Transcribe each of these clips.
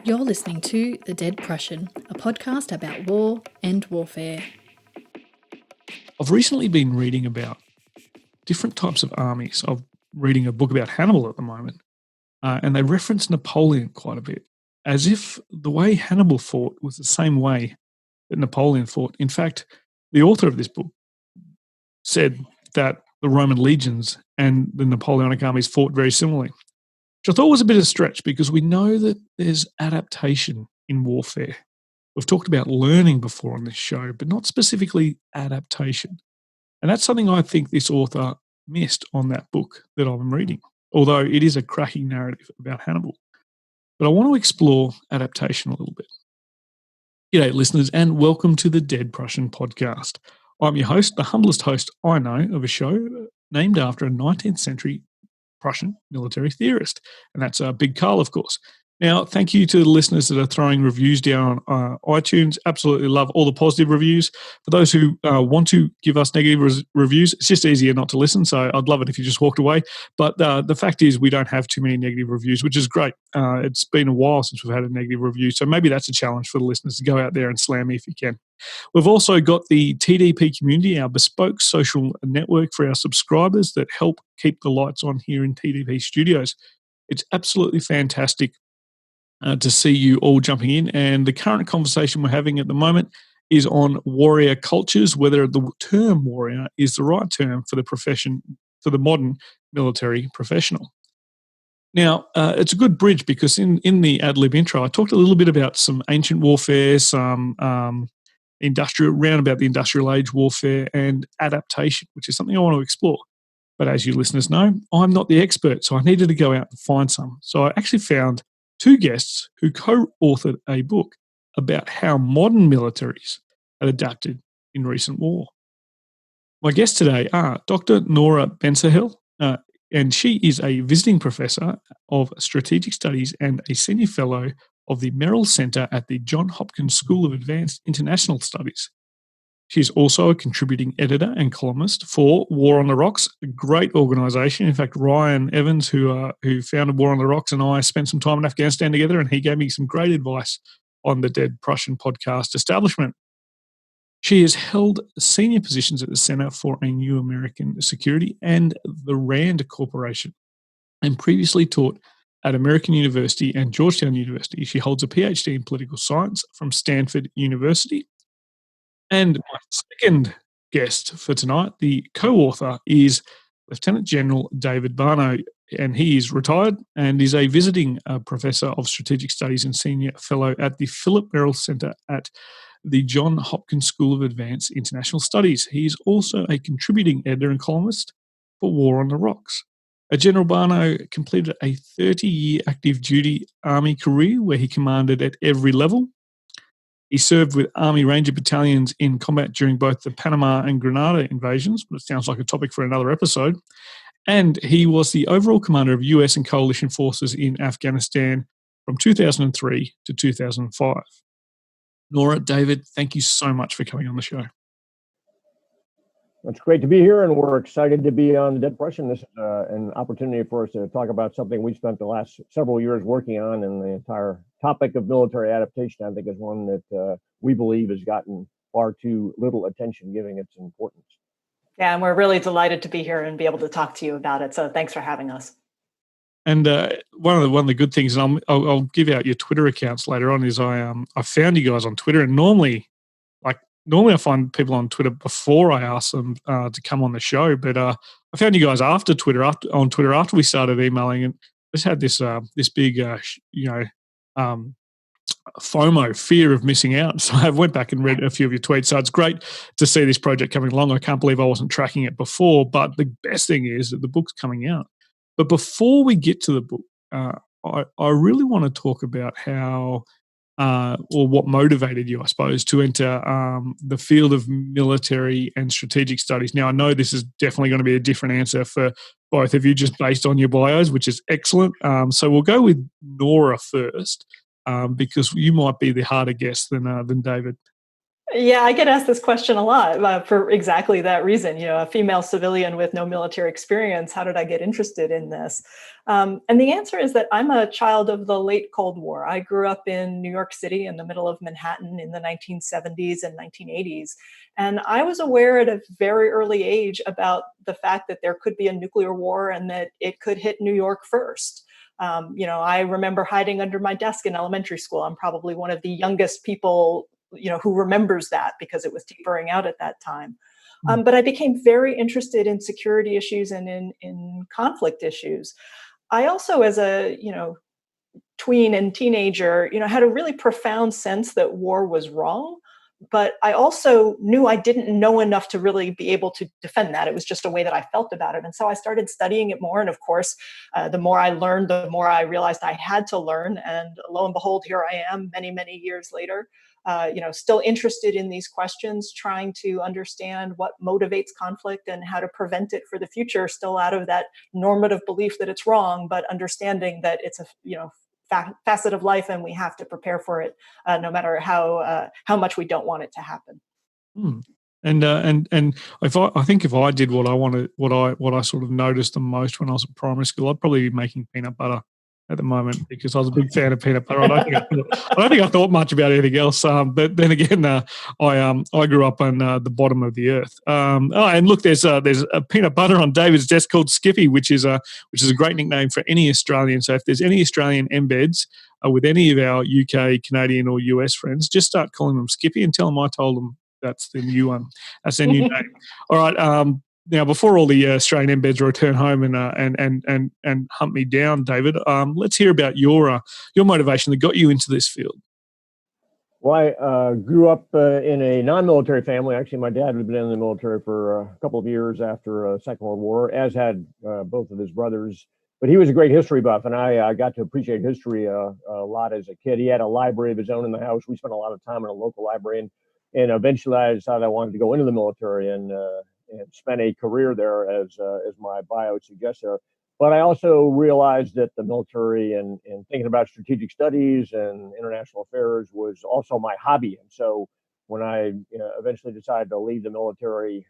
You're listening to The Dead Prussian, a podcast about war and warfare. I've recently been reading about different types of armies. I'm reading a book about Hannibal at the moment, and they reference Napoleon quite a bit, as if the way Hannibal fought was the same way that Napoleon fought. In fact, the author of this book said that the Roman legions and the Napoleonic armies fought very similarly, which I thought was a bit of a stretch because we know that there's adaptation in warfare. We've talked about learning before on this show, but not specifically adaptation. And that's something I think this author missed on that book that I'm reading, although it is a cracking narrative about Hannibal. But I want to explore adaptation a little bit. G'day, listeners, and welcome to the Dead Prussian podcast. I'm your host, the humblest host I know of a show named after a 19th century Prussian military theorist, and that's Big Carl, of course. Now, thank you to the listeners that are throwing reviews down on iTunes. Absolutely love all the positive reviews. For those who want to give us negative reviews, it's just easier not to listen, so I'd love it if you just walked away. But the fact is we don't have too many negative reviews, which is great. It's been a while since we've had a negative review, so maybe that's a challenge for the listeners to go out there and slam me if you can. We've also got the TDP community, our bespoke social network for our subscribers that help keep the lights on here in TDP studios. It's absolutely fantastic to see you all jumping in. And the current conversation we're having at the moment is on warrior cultures, whether the term warrior is the right term for the profession, for the modern military professional. Now, it's a good bridge because in the ad lib intro, I talked a little bit about some ancient warfare, some round about the industrial age warfare and adaptation, which is something I want to explore. But as you listeners know, I'm not the expert, so I needed to go out and find some. So I actually found two guests who co-authored a book about how modern militaries had adapted in recent war. My guests today are Dr. Nora Bensahel, and she is a visiting professor of strategic studies and a senior fellow of the Merrill Center at the Johns Hopkins School of Advanced International Studies. She's also a contributing editor and columnist for War on the Rocks, a great organisation. In fact, Ryan Evans, who founded War on the Rocks, and I spent some time in Afghanistan together, and he gave me some great advice on the Dead Prussian podcast establishment. She has held senior positions at the Center for a New American Security and the RAND Corporation, and previously taught at American University and Georgetown University. She holds a PhD in political science from Stanford University. And my second guest for tonight, the co-author, is Lieutenant General David Barno, and he is retired and is a visiting professor of strategic studies and senior fellow at the Philip Merrill Center at the Johns Hopkins School of Advanced International Studies. He is also a contributing editor and columnist for War on the Rocks. General Barno completed a 30-year active duty Army career where he commanded at every level. He served with Army Ranger battalions in combat during both the Panama and Grenada invasions, but it sounds like a topic for another episode. And he was the overall commander of US and coalition forces in Afghanistan from 2003 to 2005. Nora, David, thank you so much for coming on the show. It's great to be here, and we're excited to be on the Dead Prussian. This is an opportunity for us to talk about something we spent the last several years working on, and the entire topic of military adaptation, I think, is one that we believe has gotten far too little attention, giving its importance. Yeah, and we're really delighted to be here and be able to talk to you about it. So thanks for having us. And one of the good things, and I'll give out your Twitter accounts later on, is I found you guys on Twitter, and normally I find people on Twitter before I ask them to come on the show, but I found you guys on Twitter after we started emailing, and just had this big FOMO, fear of missing out. So I went back and read a few of your tweets. So it's great to see this project coming along. I can't believe I wasn't tracking it before, but the best thing is that the book's coming out. But before we get to the book, I really want to talk about how or what motivated you, I suppose, to enter the field of military and strategic studies. Now, I know this is definitely going to be a different answer for both of you, just based on your bios, which is excellent. So we'll go with Nora first, because you might be the harder guest than David. Yeah, I get asked this question a lot for exactly that reason. A female civilian with no military experience, how did I get interested in this? And the answer is that I'm a child of the late Cold War. I grew up in New York City in the middle of Manhattan in the 1970s and 1980s. And I was aware at a very early age about the fact that there could be a nuclear war and that it could hit New York first. I remember hiding under my desk in elementary school. I'm probably one of the youngest people who remembers that because it was tapering out at that time. But I became very interested in security issues and in conflict issues. I also, as a tween and teenager, had a really profound sense that war was wrong. But I also knew I didn't know enough to really be able to defend that. It was just a way that I felt about it. And so I started studying it more. And of course, the more I learned, the more I realized I had to learn. And lo and behold, here I am many, many years later, still interested in these questions, trying to understand what motivates conflict and how to prevent it for the future, still out of that normative belief that it's wrong, but understanding that it's a, facet of life and we have to prepare for it, no matter how much we don't want it to happen. Hmm. And I think if I did what I wanted, what I sort of noticed the most when I was at primary school, I'd probably be making peanut butter at the moment because I was a big fan of peanut butter. I don't think I thought much about anything else. But then again, I grew up on the bottom of the earth. And look, there's a peanut butter on David's desk called Skippy, which is a great nickname for any Australian. So if there's any Australian embeds with any of our UK, Canadian, or US friends, just start calling them Skippy and tell them I told them that's the new one. That's their new name. All right. Now, before all the Australian embeds return home and hunt me down, David, let's hear about your motivation that got you into this field. Well, I grew up in a non-military family. Actually, my dad had been in the military for a couple of years after Second World War, as had both of his brothers. But he was a great history buff, and I got to appreciate history a lot as a kid. He had a library of his own in the house. We spent a lot of time in a local library, and eventually I decided I wanted to go into the military and spent a career there, as my bio suggests there. But I also realized that the military and thinking about strategic studies and international affairs was also my hobby. And so when I eventually decided to leave the military,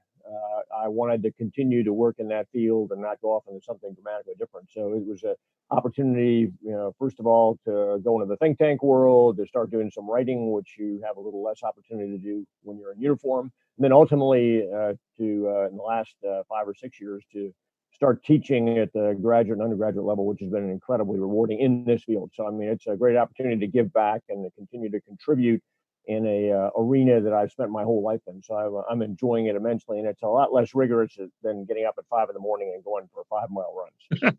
I wanted to continue to work in that field and not go off into something dramatically different. So it was an opportunity, first of all, to go into the think tank world, to start doing some writing, which you have a little less opportunity to do when you're in uniform. And then ultimately, in the last 5 or 6 years, to start teaching at the graduate and undergraduate level, which has been incredibly rewarding in this field. So, I mean, it's a great opportunity to give back and to continue to contribute in a arena that I've spent my whole life in. So I'm enjoying it immensely, and it's a lot less rigorous than getting up at 5 in the morning and going for 5-mile runs.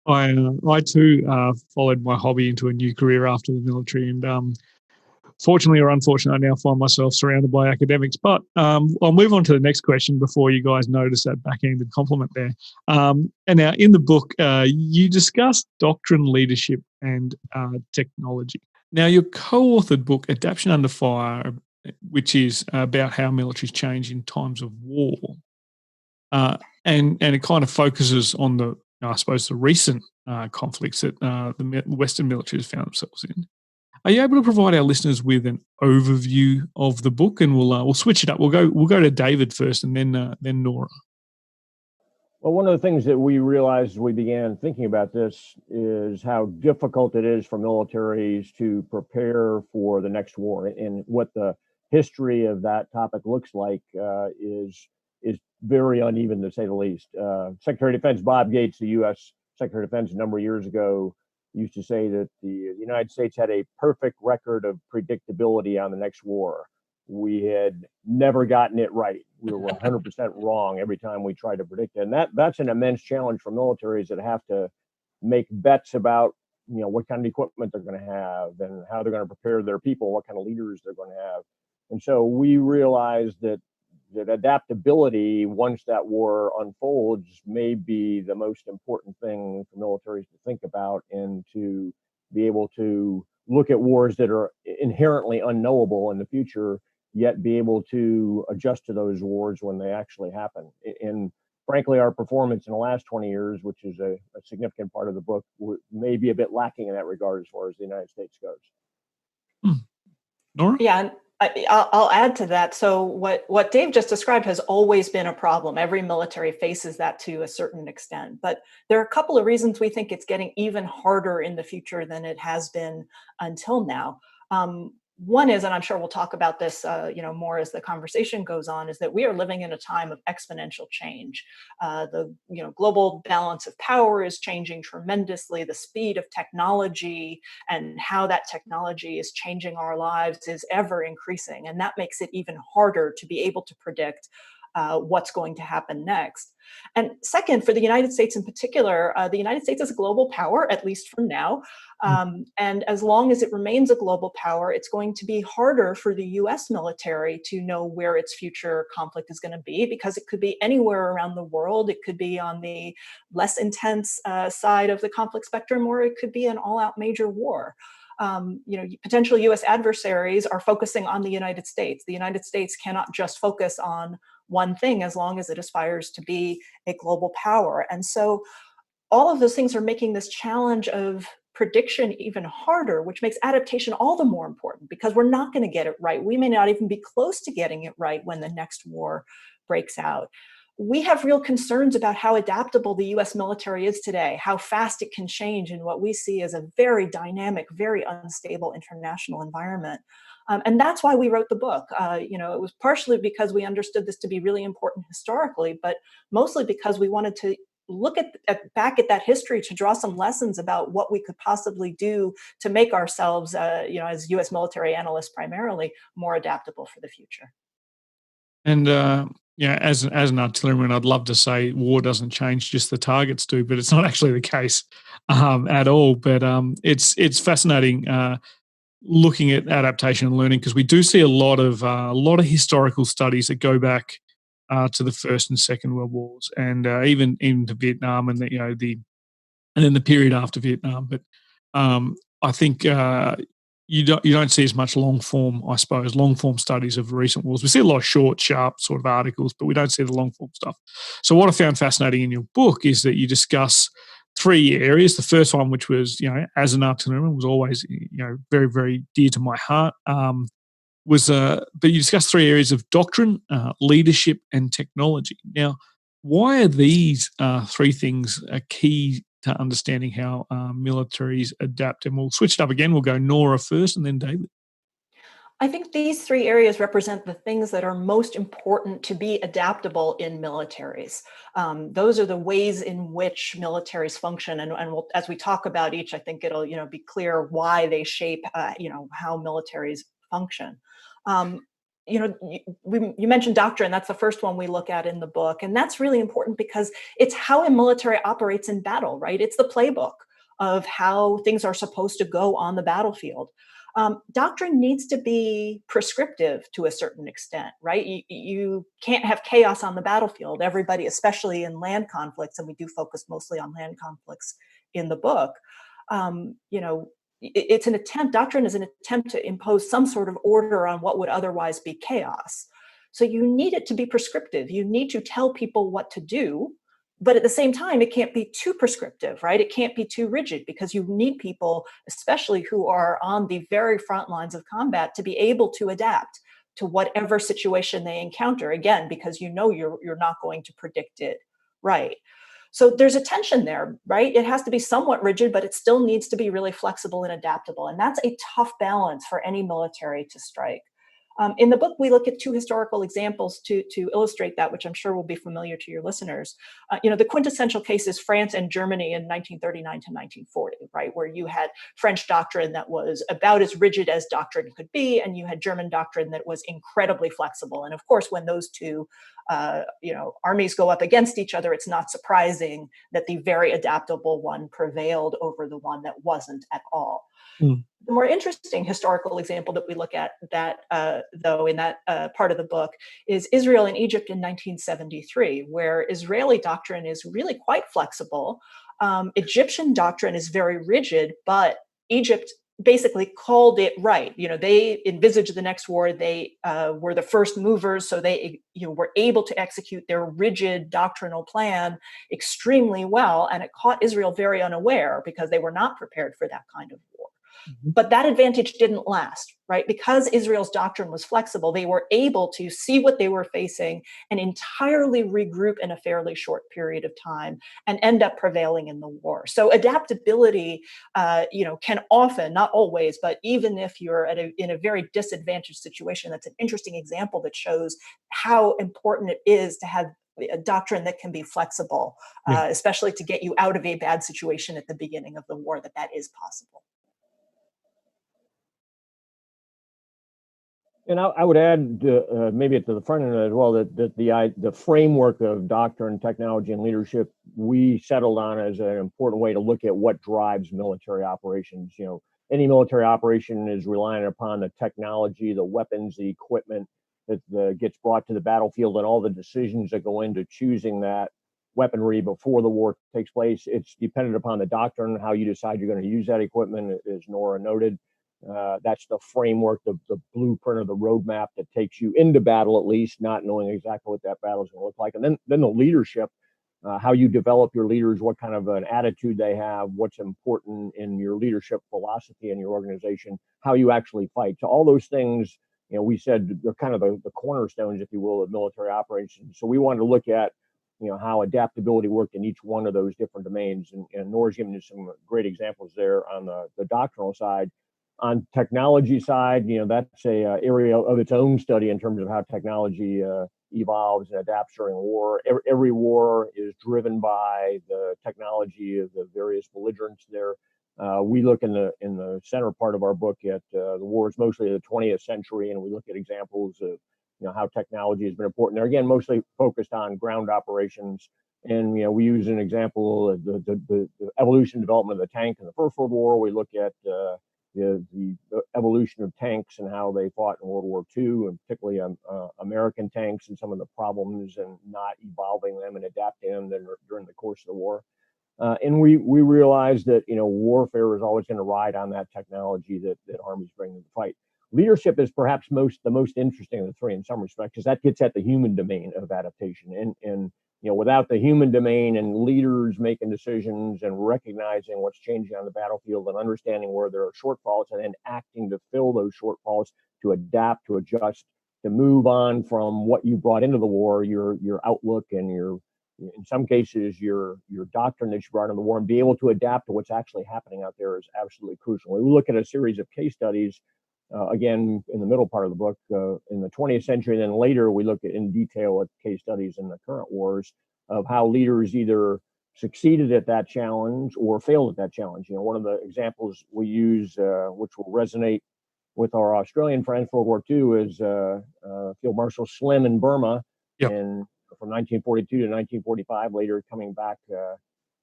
I too followed my hobby into a new career after the military, and fortunately or unfortunately, I now find myself surrounded by academics. But I'll move on to the next question before you guys notice that backhanded compliment there. And now in the book, you discuss doctrine, leadership, and technology. Now, your co-authored book, Adaptation Under Fire, which is about how militaries change in times of war, and it kind of focuses on the recent conflicts that the Western militaries found themselves in. Are you able to provide our listeners with an overview of the book? And we'll switch it up. We'll go to David first, and then Nora. Well, one of the things that we realized as we began thinking about this is how difficult it is for militaries to prepare for the next war, and what the history of that topic looks like is very uneven, to say the least. Secretary of Defense Bob Gates, the U.S. Secretary of Defense, a number of years ago, used to say that the United States had a perfect record of predictability on the next war. We had never gotten it right. We were 100% wrong every time we tried to predict it. And that's an immense challenge for militaries that have to make bets about, what kind of equipment they're going to have and how they're going to prepare their people, what kind of leaders they're going to have. And so we realized that adaptability, once that war unfolds, may be the most important thing for militaries to think about, and to be able to look at wars that are inherently unknowable in the future, yet be able to adjust to those wars when they actually happen. And frankly, our performance in the last 20 years, which is a significant part of the book, may be a bit lacking in that regard as far as the United States goes. Nora? Yeah. I'll add to that. So what Dave just described has always been a problem. Every military faces that to a certain extent. But there are a couple of reasons we think it's getting even harder in the future than it has been until now. One is, and I'm sure we'll talk about this, more as the conversation goes on, is that we are living in a time of exponential change. The global balance of power is changing tremendously. The speed of technology and how that technology is changing our lives is ever increasing, and that makes it even harder to be able to predict what's going to happen next. And second, for the United States in particular, the United States is a global power, at least for now. And as long as it remains a global power, it's going to be harder for the US military to know where its future conflict is going to be, because it could be anywhere around the world. It could be on the less intense side of the conflict spectrum, or it could be an all-out major war. Potential US adversaries are focusing on the United States. The United States cannot just focus on one thing as long as it aspires to be a global power. And so all of those things are making this challenge of prediction even harder, which makes adaptation all the more important, because we're not going to get it right. We may not even be close to getting it right when the next war breaks out. We have real concerns about how adaptable the US military is today, how fast it can change in what we see as a very dynamic, very unstable international environment. And that's why we wrote the book. It was partially because we understood this to be really important historically, but mostly because we wanted to look back at that history to draw some lessons about what we could possibly do to make ourselves, as US military analysts primarily, more adaptable for the future. And as an artilleryman, I'd love to say war doesn't change, just the targets do, but it's not actually the case at all. But it's fascinating looking at adaptation and learning, because we do see a lot of historical studies that go back to the First and Second World Wars, and even into Vietnam, and and then the period after Vietnam. But I think you don't see as much long form studies of recent wars. We see a lot of short, sharp sort of articles, but we don't see the long form stuff. So what I found fascinating in your book is that you discuss three areas. The first one, which was, as an artilleryman, was always, very, very dear to my heart. But you discussed three areas of doctrine, leadership, and technology. Now, why are these three things a key to understanding how militaries adapt? And we'll switch it up again. We'll go Nora first, and then David. I think these three areas represent the things that are most important to be adaptable in militaries. Those are the ways in which militaries function, and we'll, as we talk about each, I think it'll be clear why they shape how militaries function. You mentioned doctrine. That's the first one we look at in the book, and that's really important because it's how a military operates in battle, right? It's the playbook of how things are supposed to go on the battlefield. Doctrine needs to be prescriptive to a certain extent, right? You can't have chaos on the battlefield. Everybody, especially in land conflicts, and we do focus mostly on land conflicts in the book, it's an attempt, doctrine is an attempt to impose some sort of order on what would otherwise be chaos. So you need it to be prescriptive. You need to tell people what to do, but at the same time, it can't be too prescriptive, right? It can't be too rigid, because you need people, especially who are on the very front lines of combat, to be able to adapt to whatever situation they encounter. Again, because you're not going to predict it right. So there's a tension there, right? It has to be somewhat rigid, but it still needs to be really flexible and adaptable. And that's a tough balance for any military to strike. In the book, we look at two historical examples to illustrate that, which I'm sure will be familiar to your listeners. The quintessential case is France and Germany in 1939 to 1940, right, where you had French doctrine that was about as rigid as doctrine could be, and you had German doctrine that was incredibly flexible. And of course, when those two armies go up against each other, it's not surprising that the very adaptable one prevailed over the one that wasn't at all. Mm. The more interesting historical example that we look at though, in that part of the book is Israel and Egypt in 1973, where Israeli doctrine is really quite flexible. Egyptian doctrine is very rigid, but Egypt basically called it right. They envisaged the next war. They were the first movers, so they were able to execute their rigid doctrinal plan extremely well, and it caught Israel very unaware because they were not prepared for that kind of war. But that advantage didn't last, right? Because Israel's doctrine was flexible, they were able to see what they were facing and entirely regroup in a fairly short period of time and end up prevailing in the war. So adaptability, can often, not always, but even if you're in a very disadvantaged situation, that's an interesting example that shows how important it is to have a doctrine that can be flexible, especially to get you out of a bad situation at the beginning of the war, that is possible. And I would add maybe to the front end as well that the framework of doctrine, technology, and leadership we settled on as an important way to look at what drives military operations. Any military operation is reliant upon the technology, the weapons, the equipment that gets brought to the battlefield, and all the decisions that go into choosing that weaponry before the war takes place. It's dependent upon the doctrine, how you decide you're going to use that equipment, as Nora noted. That's the framework, the blueprint or the roadmap that takes you into battle, at least, not knowing exactly what that battle is going to look like. And then the leadership, how you develop your leaders, what kind of an attitude they have, what's important in your leadership philosophy in your organization, how you actually fight. So all those things, we said they're kind of the cornerstones, if you will, of military operations. So we wanted to look at, how adaptability worked in each one of those different domains. And Nora's given you some great examples there on the doctrinal side. On technology side, that's a area of its own study in terms of how technology evolves and adapts during war. Every war is driven by the technology of the various belligerents there. We look in the center part of our book at the wars mostly of the 20th century, and we look at examples of how technology has been important there. Again, mostly focused on ground operations. And we use an example of the evolution and development of the tank in the First World War. We look at the evolution of tanks and how they fought in World War II, and particularly American tanks and some of the problems and not evolving them and adapting them during the course of the war. And we realized that warfare is always going to ride on that technology that armies bring to the fight. Leadership is perhaps the most interesting of the three in some respects, because that gets at the human domain of adaptation. And without the human domain and leaders making decisions and recognizing what's changing on the battlefield and understanding where there are shortfalls and then acting to fill those shortfalls, to adapt, to adjust, to move on from what you brought into the war, your outlook and in some cases, your doctrine that you brought into the war, and be able to adapt to what's actually happening out there is absolutely crucial. We look at a series of case studies, again, in the middle part of the book, in the 20th century, and then later we look at in detail at case studies in the current wars of how leaders either succeeded at that challenge or failed at that challenge. One of the examples we use, which will resonate with our Australian friends, World War II, is Field Marshal Slim in Burma, and from 1942 to 1945, later coming back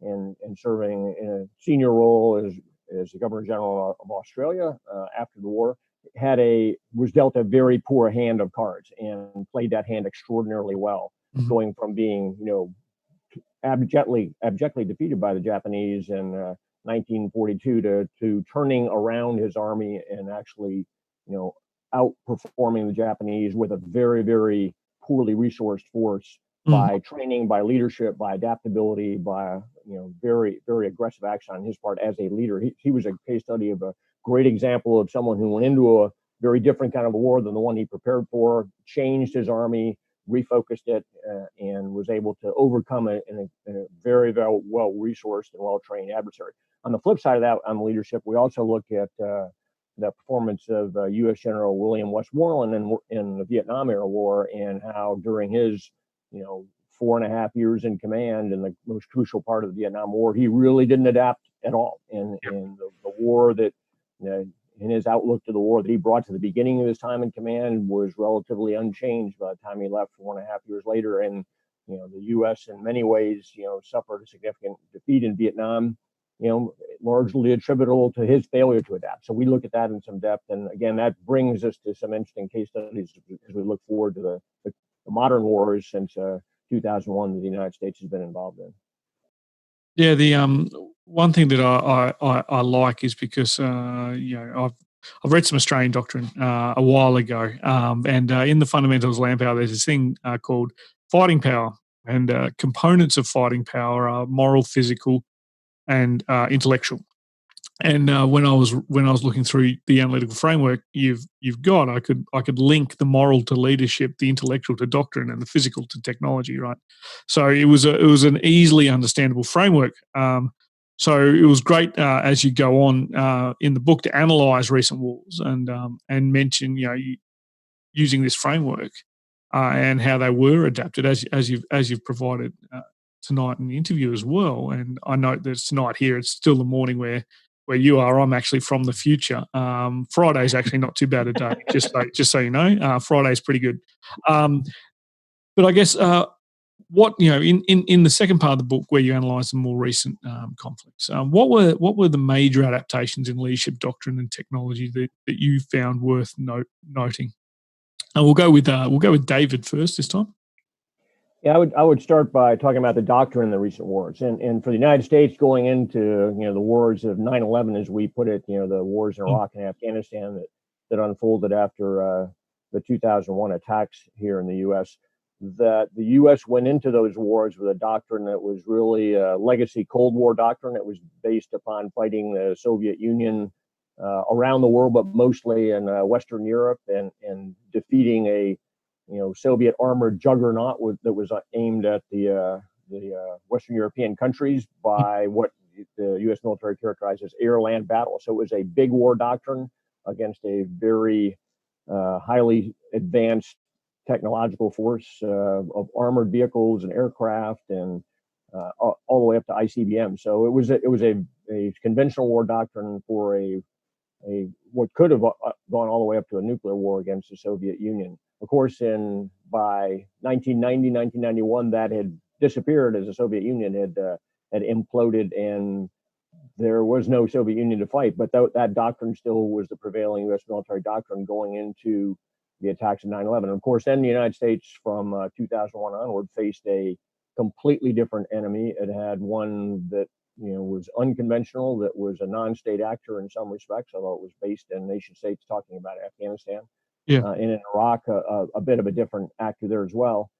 and serving in a senior role as the Governor General of Australia after the war. Was dealt a very poor hand of cards and played that hand extraordinarily well, going from being, abjectly defeated by the Japanese in 1942 to turning around his army and actually, outperforming the Japanese with a very, very poorly resourced force by training, by leadership, by adaptability, by very, very aggressive action on his part as a leader. He was a case study of a great example of someone who went into a very different kind of a war than the one he prepared for, changed his army, refocused it, and was able to overcome a very, very well-resourced and well-trained adversary. On the flip side of that, on leadership, we also look at the performance of U.S. General William Westmoreland in the Vietnam era war, and how during his 4.5 years in command in the most crucial part of the Vietnam War, he really didn't adapt at all. And the war that, in his outlook to the war that he brought to the beginning of his time in command, was relatively unchanged by the time he left 4.5 years later. And, the U.S. in many ways, suffered a significant defeat in Vietnam, largely attributable to his failure to adapt. So we look at that in some depth. And again, that brings us to some interesting case studies as we look forward to the modern wars since 2001 that the United States has been involved in. Yeah, the one thing that I like is because I've read some Australian doctrine a while ago, and in the Fundamentals of Land Power, there's this thing called fighting power, and components of fighting power are moral, physical, and intellectual. And when I was looking through the analytical framework you've got, I could link the moral to leadership, the intellectual to doctrine, and the physical to technology. Right. So it was an easily understandable framework. So it was great as you go on in the book to analyze recent wars and mention using this framework and how they were adapted as you've provided tonight in the interview as well. And I note that it's tonight here. It's still the morning where you are. I'm actually from the future. Friday's actually not too bad a day. Just so you know, Friday's pretty good. But I guess what in the second part of the book where you analyse the more recent conflicts, what were the major adaptations in leadership doctrine and technology that you found worth noting? And we'll go with David first this time. Yeah, I would start by talking about the doctrine in the recent wars, and for the United States going into the wars of 9/11, as we put it, the wars in Iraq and Afghanistan that unfolded after the 2001 attacks here in the U.S. That the U.S. went into those wars with a doctrine that was really a legacy Cold War doctrine. It was based upon fighting the Soviet Union around the world, but mostly in Western Europe, and defeating a Soviet armored juggernaut that was aimed at the Western European countries by what the U.S. military characterized as air-land battle. So it was a big war doctrine against a very highly advanced technological force of armored vehicles and aircraft, and all the way up to ICBM. So it was a conventional war doctrine for a what could have gone all the way up to a nuclear war against the Soviet Union. Of course, by 1990, 1991, that had disappeared as the Soviet Union had imploded, and there was no Soviet Union to fight. But that doctrine still was the prevailing U.S. military doctrine going into the attacks of 9/11. And of course, then the United States from 2001 onward faced a completely different enemy. It had one that was unconventional, that was a non-state actor in some respects, although it was based in nation states, talking about Afghanistan. Yeah. And in Iraq, a bit of a different actor there as well.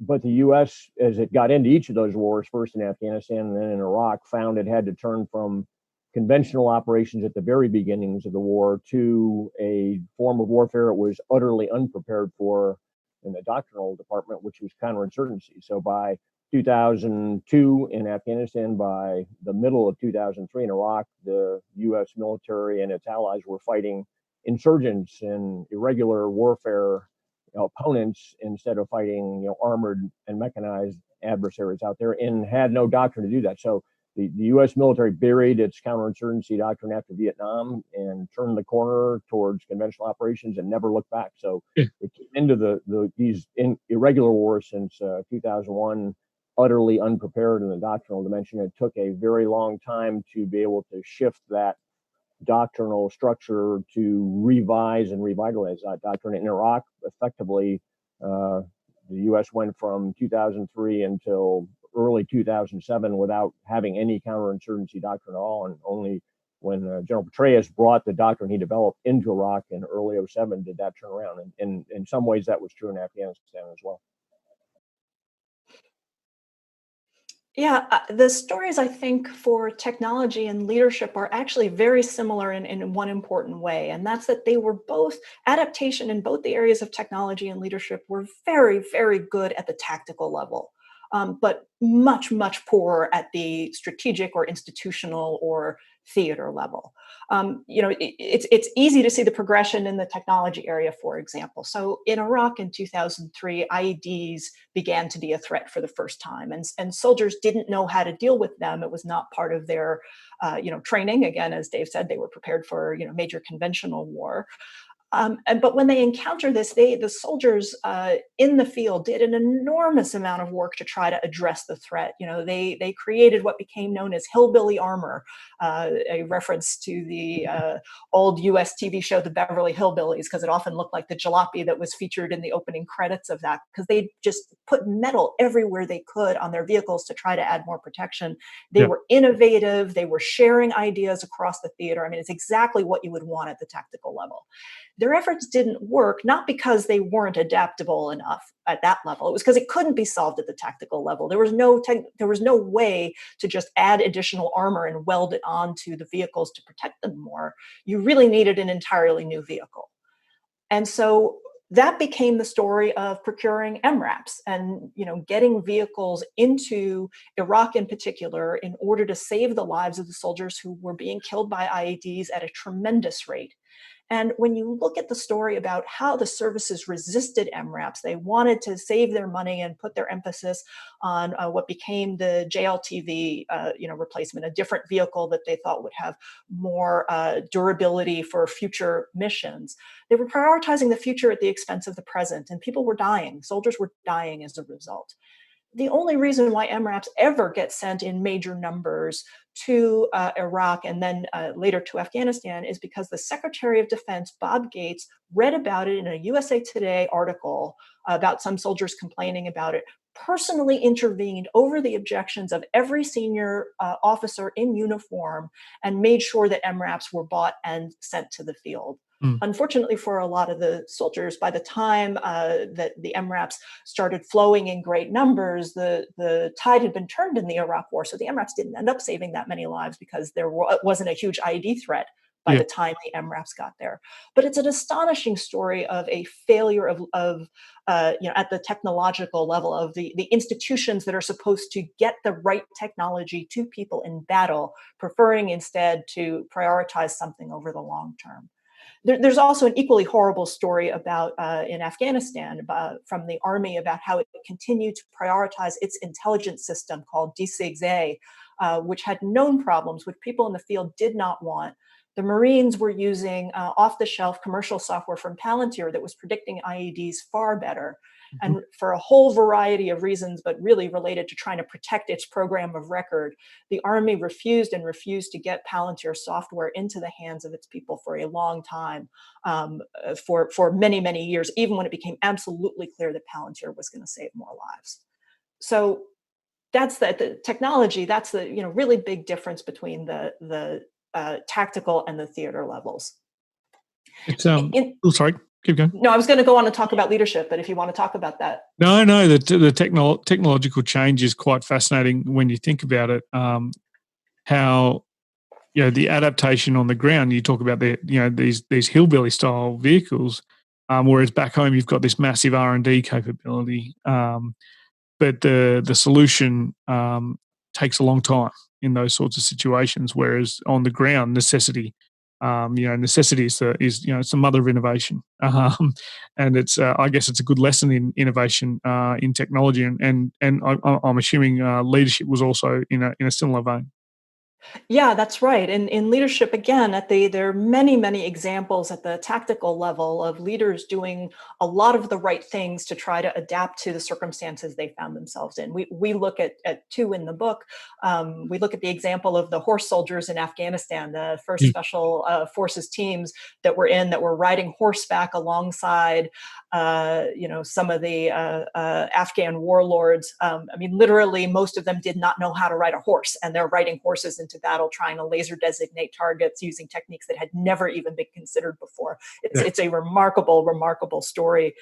But the U.S., as it got into each of those wars, first in Afghanistan and then in Iraq, found it had to turn from conventional operations at the very beginnings of the war to a form of warfare it was utterly unprepared for in the doctrinal department, which was counterinsurgency. So by 2002 in Afghanistan, by the middle of 2003 in Iraq, the U.S. military and its allies were fighting insurgents and irregular warfare opponents instead of fighting armored and mechanized adversaries out there, and had no doctrine to do that. So the U.S. military buried its counterinsurgency doctrine after Vietnam and turned the corner towards conventional operations and never looked back. So it came into these irregular wars since 2001 utterly unprepared in the doctrinal dimension. It took a very long time to be able to shift that doctrinal structure to revise and revitalize that doctrine. In Iraq, effectively, the U.S. went from 2003 until early 2007 without having any counterinsurgency doctrine at all, and only when General Petraeus brought the doctrine he developed into Iraq in early 2007 did that turn around. And in some ways, that was true in Afghanistan as well. Yeah, the stories I think for technology and leadership are actually very similar in one important way, and that's that they were both adaptation in both the areas of technology and leadership were very, very good at the tactical level, but much, much poorer at the strategic or institutional or theater level. It's easy to see the progression in the technology area, for example. So in Iraq in 2003, IEDs began to be a threat for the first time, and soldiers didn't know how to deal with them. It was not part of their training. Again, as Dave said, they were prepared for major conventional war. But when they encounter this, the soldiers in the field did an enormous amount of work to try to address the threat. They created what became known as Hillbilly Armor, a reference to the old U.S. TV show The Beverly Hillbillies, because it often looked like the jalopy that was featured in the opening credits of that, because they just put metal everywhere they could on their vehicles to try to add more protection. They were innovative. They were sharing ideas across the theater. I mean, it's exactly what you would want at the tactical level. their efforts didn't work, not because they weren't adaptable enough at that level. It was because it couldn't be solved at the tactical level. There was no way to just add additional armor and weld it onto the vehicles to protect them more. You really needed an entirely new vehicle. And so that became the story of procuring MRAPs and, getting vehicles into Iraq in particular in order to save the lives of the soldiers who were being killed by IEDs at a tremendous rate. And when you look at the story about how the services resisted MRAPs, they wanted to save their money and put their emphasis on what became the JLTV, replacement, a different vehicle that they thought would have more durability for future missions. They were prioritizing the future at the expense of the present, and people were dying. Soldiers were dying as a result. The only reason why MRAPs ever get sent in major numbers to Iraq and then later to Afghanistan is because the Secretary of Defense, Bob Gates, read about it in a USA Today article about some soldiers complaining about it, personally intervened over the objections of every senior officer in uniform and made sure that MRAPs were bought and sent to the field. Unfortunately for a lot of the soldiers, by the time that the MRAPs started flowing in great numbers, the tide had been turned in the Iraq War. So the MRAPs didn't end up saving that many lives because there wasn't a huge IED threat by the time the MRAPs got there. But it's an astonishing story of a failure of at the technological level of the institutions that are supposed to get the right technology to people in battle, preferring instead to prioritize something over the long term. There's also an equally horrible story about in Afghanistan from the army about how it continued to prioritize its intelligence system called DCIGS-A, which had known problems which people in the field did not want. The Marines were using off-the-shelf commercial software from Palantir that was predicting IEDs far better. And for a whole variety of reasons, but really related to trying to protect its program of record, the Army refused to get Palantir software into the hands of its people for a long time, for many, many years, even when it became absolutely clear that Palantir was going to save more lives. So that's the technology. That's the really big difference between the tactical and the theater levels. It's sorry. Keep going. No, I was going to go on and talk about leadership, but if you want to talk about that. No, the technological change is quite fascinating when you think about it. How the adaptation on the ground. You talk about these hillbilly style vehicles, whereas back home you've got this massive R&D capability. But the solution takes a long time in those sorts of situations, whereas on the ground, necessity. Necessity is it's the mother of innovation, and it's I guess it's a good lesson in innovation in technology, and I'm assuming leadership was also in a similar vein. Yeah, that's right. And in leadership, again, there are many, many examples at the tactical level of leaders doing a lot of the right things to try to adapt to the circumstances they found themselves in. We look at two in the book. We look at the example of the horse soldiers in Afghanistan, the first special forces teams that were riding horseback alongside, some of the Afghan warlords. Literally, most of them did not know how to ride a horse, and they're riding horses into battle trying to laser designate targets using techniques that had never even been considered before. It's a remarkable story.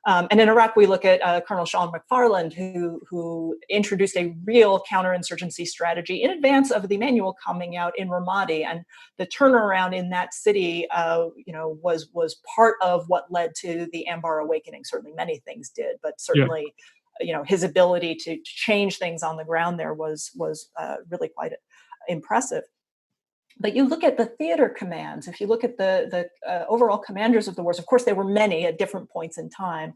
And in Iraq, we look at Colonel Sean McFarland, who introduced a real counterinsurgency strategy in advance of the manual coming out in Ramadi. And the turnaround in that city, was part of what led to the Anbar Awakening. Certainly many things did, but certainly, his ability to change things on the ground there was really quite impressive. But you look at the theater commands, if you look at the overall commanders of the wars, of course, there were many at different points in time.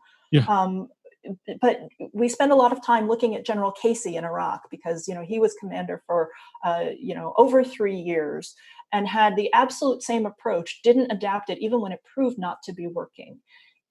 But we spend a lot of time looking at General Casey in Iraq because, he was commander for, over 3 years and had the absolute same approach, didn't adapt it even when it proved not to be working.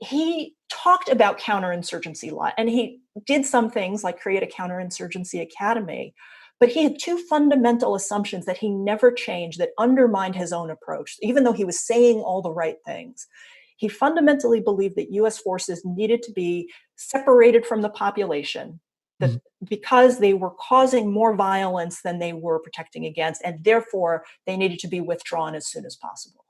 He talked about counterinsurgency a lot, and he did some things like create a counterinsurgency academy. But he had two fundamental assumptions that he never changed that undermined his own approach, even though he was saying all the right things. He fundamentally believed that U.S. forces needed to be separated from the population, that because they were causing more violence than they were protecting against, and therefore they needed to be withdrawn as soon as possible.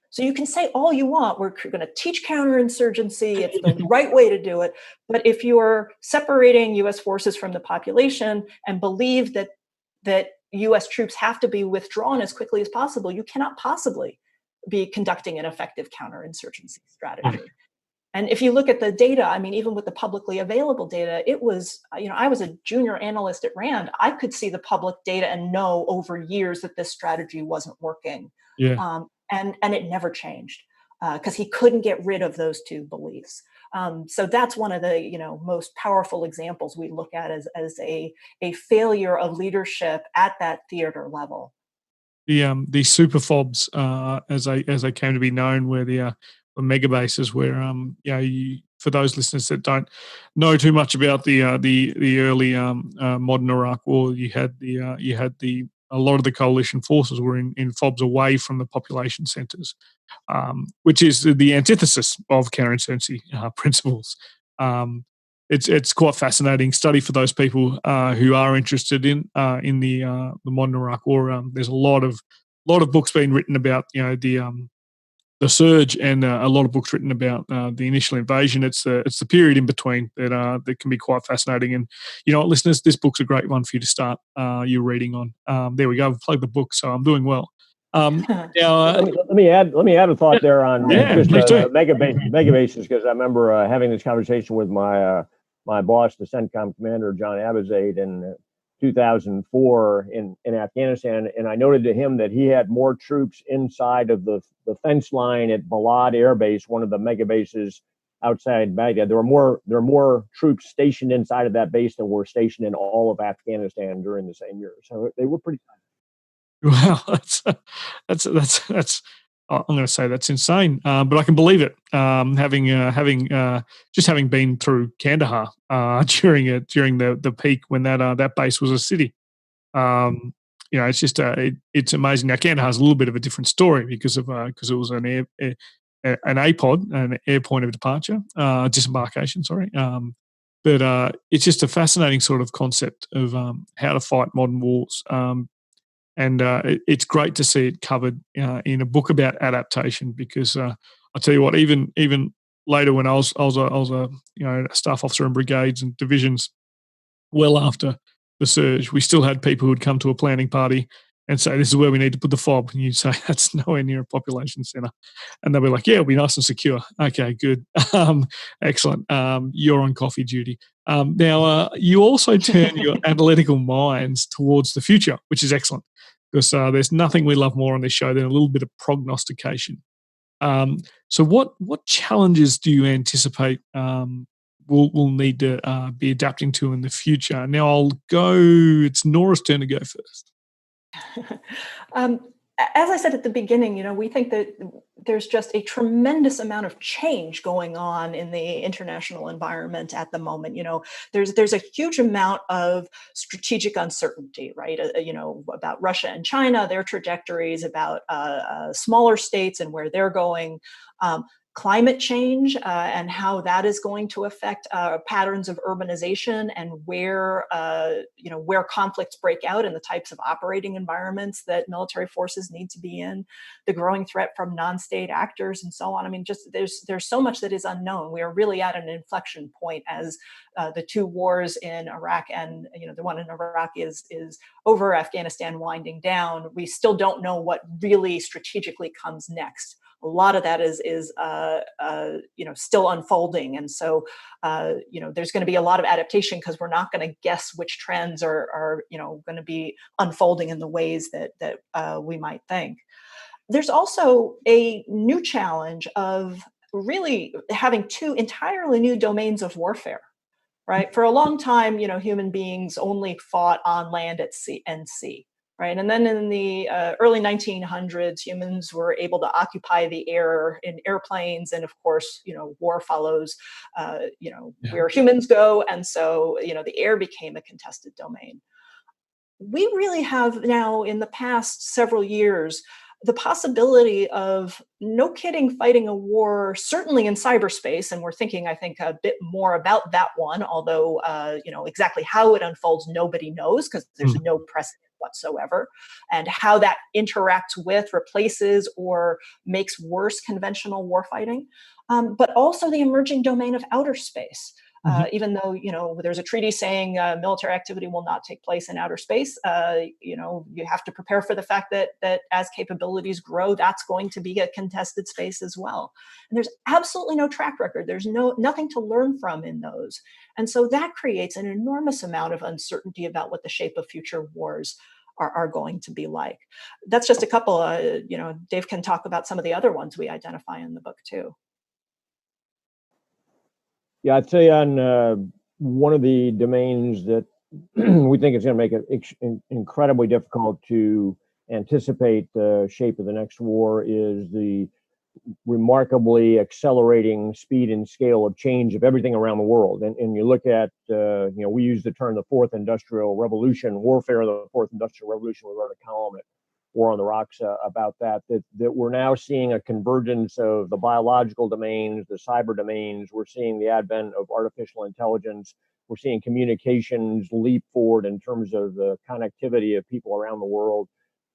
So you can say all you want, we're going to teach counterinsurgency, it's the right way to do it. But if you're separating US forces from the population and believe that US troops have to be withdrawn as quickly as possible, you cannot possibly be conducting an effective counterinsurgency strategy. And if you look at the data, I mean, even with the publicly available data, it was, I was a junior analyst at RAND. I could see the public data and know over years that this strategy wasn't working. Yeah. And it never changed because he couldn't get rid of those two beliefs. So that's one of the most powerful examples we look at as a failure of leadership at that theater level. The super fobs, as they came to be known, were the megabases where for those listeners that don't know too much about the early modern Iraq War, you had a lot of the coalition forces were in fobs away from the population centres, which is the antithesis of counterinsurgency principles. It's quite fascinating study for those people who are interested in the modern Iraq War. There's a lot of books being written about the surge, and a lot of books written about the initial invasion. It's the period in between that can be quite fascinating. And listeners, this book's a great one for you to start your reading on. There we go. I've plugged the book, so I'm doing well. Now, let me add a thought there on megabases, because I remember having this conversation with my boss, the CENTCOM commander, John Abizaid, in 2004 in Afghanistan, and I noted to him that he had more troops inside of the fence line at Balad Air Base, one of the mega bases outside Baghdad. There were more troops stationed inside of that base than were stationed in all of Afghanistan during the same year. So they were pretty. Wow, that's I'm going to say that's insane, but I can believe it. Having been through Kandahar during the peak when that base was a city. It's just it's amazing. Now Kandahar's a little bit of a different story because it was an APOD, an air point of departure, disembarkation. Sorry. But it's just a fascinating sort of concept of how to fight modern wars. And it's great to see it covered in a book about adaptation, because I tell you what, even later when I was a staff officer in brigades and divisions, well after the surge, we still had people who would come to a planning party and say, "This is where we need to put the fob," and you'd say, "That's nowhere near a population centre," and they'll be like, "Yeah, it'll be nice and secure." Okay, good, excellent. You're on coffee duty. Now, you also turn your analytical minds towards the future, which is excellent, because there's nothing we love more on this show than a little bit of prognostication. So what challenges do you anticipate we'll need to be adapting to in the future? Now it's Nora's turn to go first. As I said at the beginning, we think that there's just a tremendous amount of change going on in the international environment at the moment. There's a huge amount of strategic uncertainty, right? About Russia and China, their trajectories, about smaller states and where they're going. Climate change and how that is going to affect patterns of urbanization and where conflicts break out and the types of operating environments that military forces need to be in, the growing threat from non-state actors and so on. I mean, just there's so much that is unknown. We are really at an inflection point as the two wars in Iraq and the one in Iraq is over, Afghanistan winding down. We still don't know what really strategically comes next. A lot of that is still unfolding, and so there's going to be a lot of adaptation because we're not going to guess which trends are going to be unfolding in the ways that we might think. There's also a new challenge of really having two entirely new domains of warfare. Right, for a long time, human beings only fought on land, at sea, and sea. Right, and then in the early 1900s, humans were able to occupy the air in airplanes, and of course, war follows, where humans go, and so the air became a contested domain. We really have now, in the past several years, the possibility of, no kidding, fighting a war, certainly in cyberspace, and we're thinking, I think, a bit more about that one, although exactly how it unfolds, nobody knows, because there's no precedent whatsoever, and how that interacts with, replaces, or makes worse conventional warfighting, but also the emerging domain of outer space. Even though, there's a treaty saying military activity will not take place in outer space, you have to prepare for the fact that as capabilities grow, that's going to be a contested space as well. And there's absolutely no track record. There's nothing to learn from in those. And so that creates an enormous amount of uncertainty about what the shape of future wars are going to be like. That's just a couple. Dave can talk about some of the other ones we identify in the book too. Yeah, I'd say on one of the domains that we think is going to make it incredibly difficult to anticipate the shape of the next war is the remarkably accelerating speed and scale of change of everything around the world. And you look at, we use the term the fourth industrial revolution, warfare of the fourth industrial revolution. We wrote a column at War on the Rocks about that we're now seeing a convergence of the biological domains, the cyber domains. We're seeing the advent of artificial intelligence. We're seeing communications leap forward in terms of the connectivity of people around the world.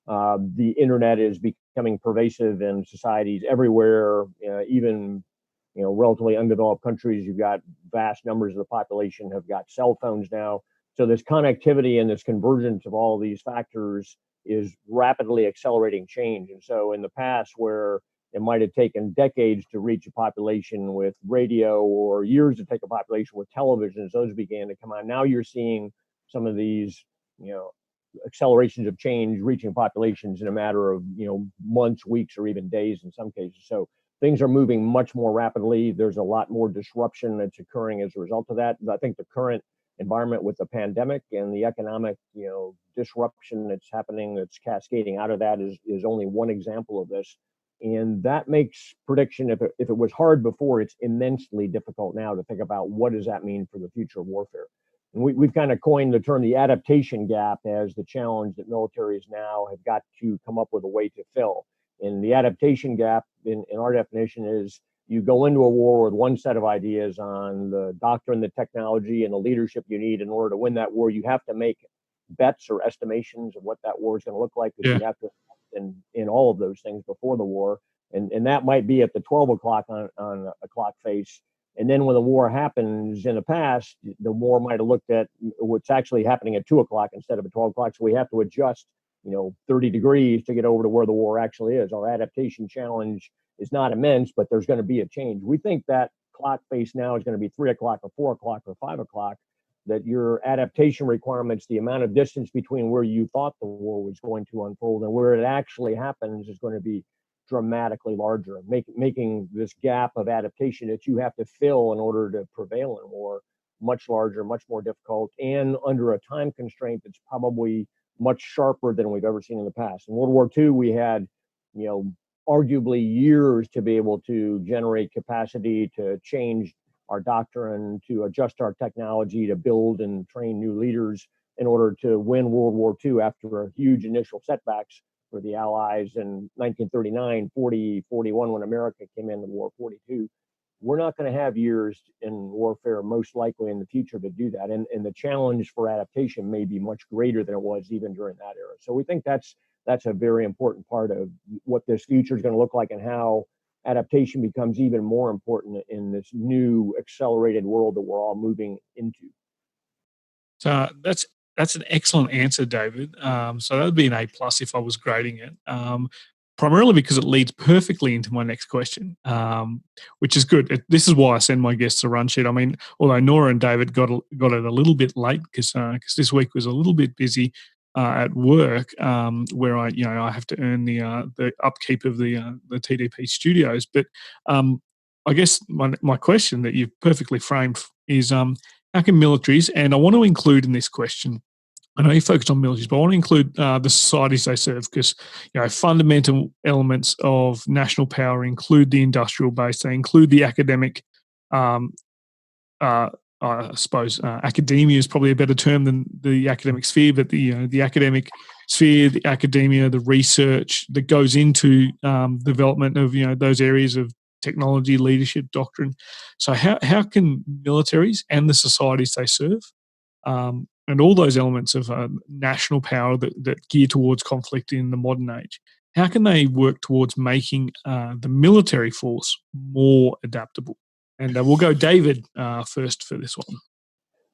The internet is becoming pervasive in societies everywhere, even relatively undeveloped countries. You've got vast numbers of the population have got cell phones now. So this connectivity and this convergence of all of these factors is rapidly accelerating change. And so in the past, where it might have taken decades to reach a population with radio or years to take a population with television, as those began to come on, now you're seeing some of these, accelerations of change reaching populations in a matter of, months, weeks, or even days in some cases. So things are moving much more rapidly. There's a lot more disruption that's occurring as a result of that. I think the current environment with the pandemic and the economic, disruption that's happening, that's cascading out of that is only one example of this. And that makes prediction, if it was hard before, it's immensely difficult now to think about what does that mean for the future of warfare. And we've kind of coined the term the adaptation gap as the challenge that militaries now have got to come up with a way to fill. And the adaptation gap in our definition is you go into a war with one set of ideas on the doctrine, the technology, and the leadership you need in order to win that war. You have to make bets or estimations of what that war is going to look like, because you have to in all of those things before the war. And that might be at the 12 o'clock on a clock face. And then when the war happens, in the past, the war might have looked at what's actually happening at 2 o'clock instead of at 12 o'clock. So we have to adjust, 30 degrees to get over to where the war actually is. Our adaptation challenge is not immense, but there's going to be a change. We think that clock face now is going to be 3 o'clock or 4 o'clock or 5 o'clock, that your adaptation requirements, the amount of distance between where you thought the war was going to unfold and where it actually happens, is going to be dramatically larger, making this gap of adaptation that you have to fill in order to prevail in war much larger, much more difficult, and under a time constraint that's probably much sharper than we've ever seen in the past. In World War II, we had, arguably years to be able to generate capacity to change our doctrine, to adjust our technology, to build and train new leaders in order to win World War II after a huge initial setbacks for the Allies in 1939, 40, 41, when America came into war, 42. We're not going to have years in warfare, most likely in the future, to do that. And the challenge for adaptation may be much greater than it was even during that era. So we think that's a very important part of what this future is going to look like, and how adaptation becomes even more important in this new accelerated world that we're all moving into. So that's an excellent answer, David. So that would be an A+ if I was grading it. Primarily because it leads perfectly into my next question, which is good. This is why I send my guests a run sheet. I mean, although Nora and David got it a little bit late because this week was a little bit busy at work, where I have to earn the upkeep of the TDP studios. But I guess my question that you've perfectly framed is how can militaries, and I want to include in this question, I know you focused on militaries, but I want to include the societies they serve, because fundamental elements of national power include the industrial base. They include the academic. I suppose academia is probably a better term than the academic sphere, but the academic sphere, the academia, the research that goes into development of those areas of technology, leadership, doctrine. So how can militaries and the societies they serve and all those elements of national power that gear towards conflict in the modern age, how can they work towards making the military force more adaptable? And we'll go David first for this one.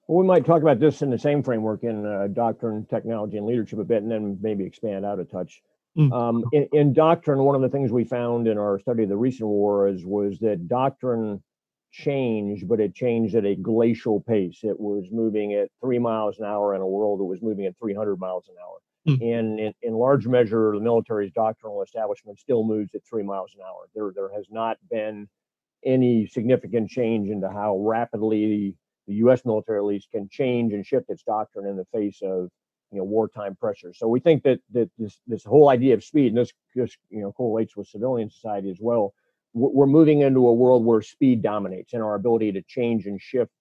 Well, we might talk about this in the same framework in doctrine, technology, and leadership a bit, and then maybe expand out a touch. In doctrine, one of the things we found in our study of the recent wars was that doctrine changed, but it changed at a glacial pace. It was moving at 3 miles an hour in a world that was moving at 300 miles an hour. And in large measure, the military's doctrinal establishment still moves at 3 miles an hour. There has not been any significant change into how rapidly the U.S. military, at least, can change and shift its doctrine in the face of wartime pressure. So we think that this whole idea of speed, and this just correlates with civilian society as well. We're moving into a world where speed dominates, and our ability to change and shift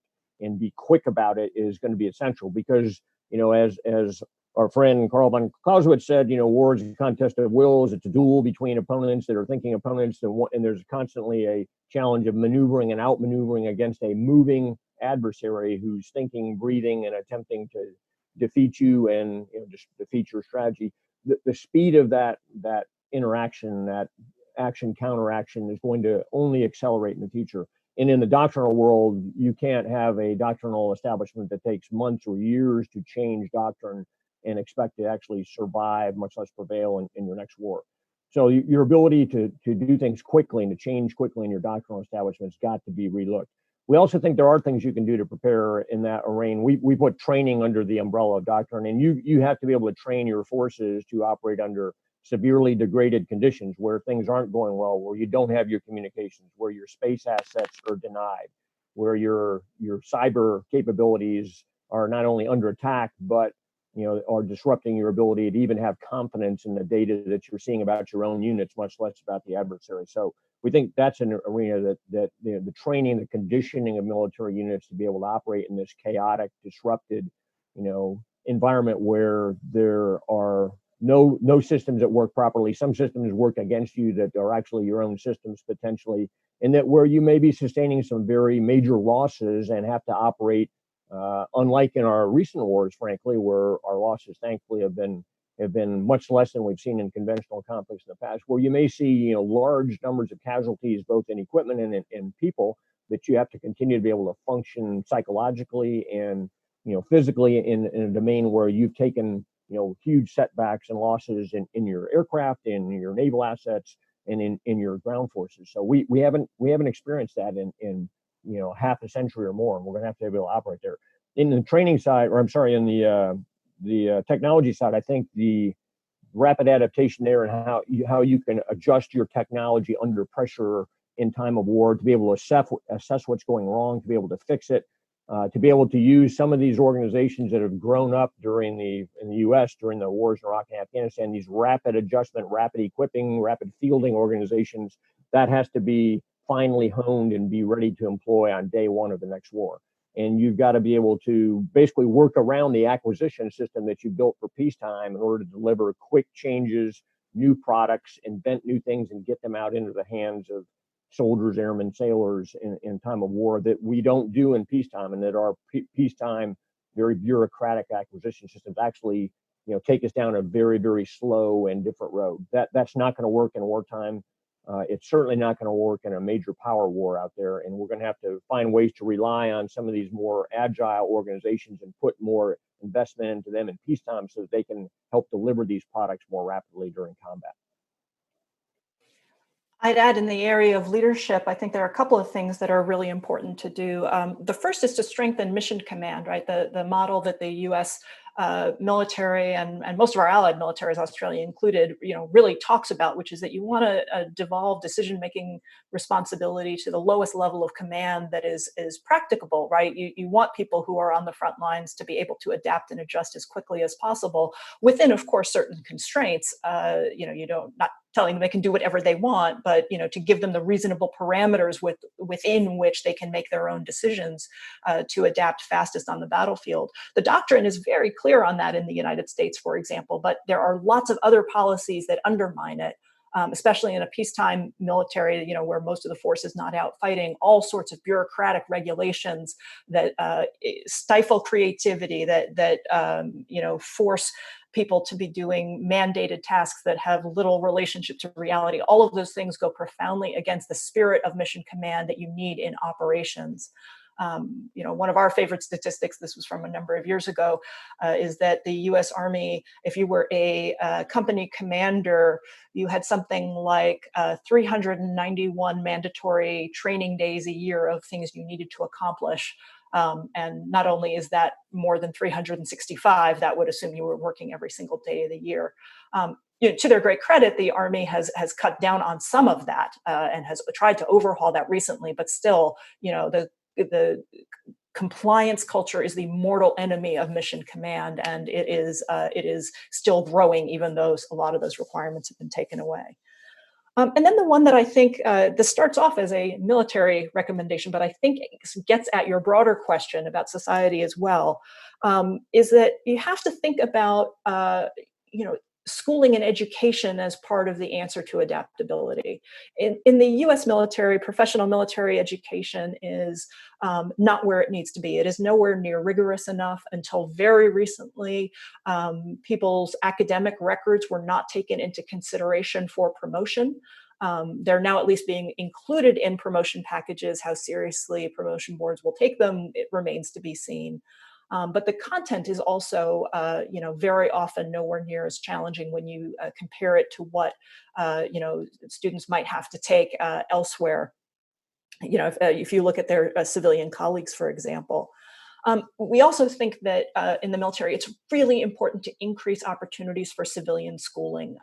and be quick about it is going to be essential because as our friend Karl von Clausewitz said, war is a contest of wills. It's a duel between opponents that are thinking opponents, and there's constantly a challenge of maneuvering and outmaneuvering against a moving adversary who's thinking, breathing, and attempting to defeat you and just defeat your strategy. The speed of that interaction, that action counteraction, is going to only accelerate in the future. And in the doctrinal world, you can't have a doctrinal establishment that takes months or years to change doctrine and expect to actually survive, much less prevail in your next war. So your ability to do things quickly and to change quickly in your doctrinal establishment's got to be relooked. We also think there are things you can do to prepare in that arena. We put training under the umbrella of doctrine, and you have to be able to train your forces to operate under severely degraded conditions where things aren't going well, where you don't have your communications, where your space assets are denied, where your cyber capabilities are not only under attack, but are disrupting your ability to even have confidence in the data that you're seeing about your own units, much less about the adversary. So we think that's an arena that the training, the conditioning of military units to be able to operate in this chaotic, disrupted, environment where there are no systems that work properly. Some systems work against you that are actually your own systems potentially, and that where you may be sustaining some very major losses and have to operate unlike in our recent wars, frankly, where our losses thankfully have been much less than we've seen in conventional conflicts in the past, where you may see large numbers of casualties both in equipment and in people, that you have to continue to be able to function psychologically and physically in a domain where you've taken huge setbacks and losses in your aircraft, in your naval assets, and in your ground forces. So we haven't experienced that in half a century or more, and we're going to have to be able to operate there. In the training side, or I'm sorry, in the technology side, I think the rapid adaptation there and how you can adjust your technology under pressure in time of war to be able to assess what's going wrong, to be able to fix it, to be able to use some of these organizations that have grown up in the U.S. during the wars in Iraq and Afghanistan, these rapid adjustment, rapid equipping, rapid fielding organizations, that has to be finally honed and be ready to employ on day one of the next war. And you've got to be able to basically work around the acquisition system that you built for peacetime in order to deliver quick changes, new products, invent new things, and get them out into the hands of soldiers, airmen, sailors in time of war that we don't do in peacetime, and that our peacetime, very bureaucratic acquisition systems actually take us down a very, very slow and different road. That's not going to work in wartime. It's certainly not going to work in a major power war out there, and we're going to have to find ways to rely on some of these more agile organizations and put more investment into them in peacetime so that they can help deliver these products more rapidly during combat. I'd add in the area of leadership, I think there are a couple of things that are really important to do. The first is to strengthen mission command, right? The model that the U.S. Military and most of our allied militaries, Australia included, really talks about, which is that you want to devolve decision-making responsibility to the lowest level of command that is practicable, right? You want people who are on the front lines to be able to adapt and adjust as quickly as possible within, of course, certain constraints. You don't, not telling them they can do whatever they want, but to give them the reasonable parameters within which they can make their own decisions to adapt fastest on the battlefield. The doctrine is very clear on that in the United States, for example, but there are lots of other policies that undermine it. especially in a peacetime military, where most of the force is not out fighting, all sorts of bureaucratic regulations that stifle creativity, that force people to be doing mandated tasks that have little relationship to reality. All of those things go profoundly against the spirit of mission command that you need in operations. One of our favorite statistics, this was from a number of years ago, is that the US Army, if you were a company commander, you had something like 391 mandatory training days a year of things you needed to accomplish. And not only is that more than 365, that would assume you were working every single day of the year. To their great credit, the Army has cut down on some of that and has tried to overhaul that recently, but still, the compliance culture is the mortal enemy of mission command, and it is still growing, even though a lot of those requirements have been taken away. And then the one that I think, this starts off as a military recommendation, but I think it gets at your broader question about society as well, is that you have to think about, schooling and education as part of the answer to adaptability. In the US military, professional military education is not where it needs to be. It is nowhere near rigorous enough. Until very recently, people's academic records were not taken into consideration for promotion. They're now at least being included in promotion packages. How seriously promotion boards will take them, it remains to be seen. But the content is also, very often nowhere near as challenging when you compare it to what, students might have to take elsewhere. If you look at their civilian colleagues, for example. We also think that in the military, it's really important to increase opportunities for civilian schooling.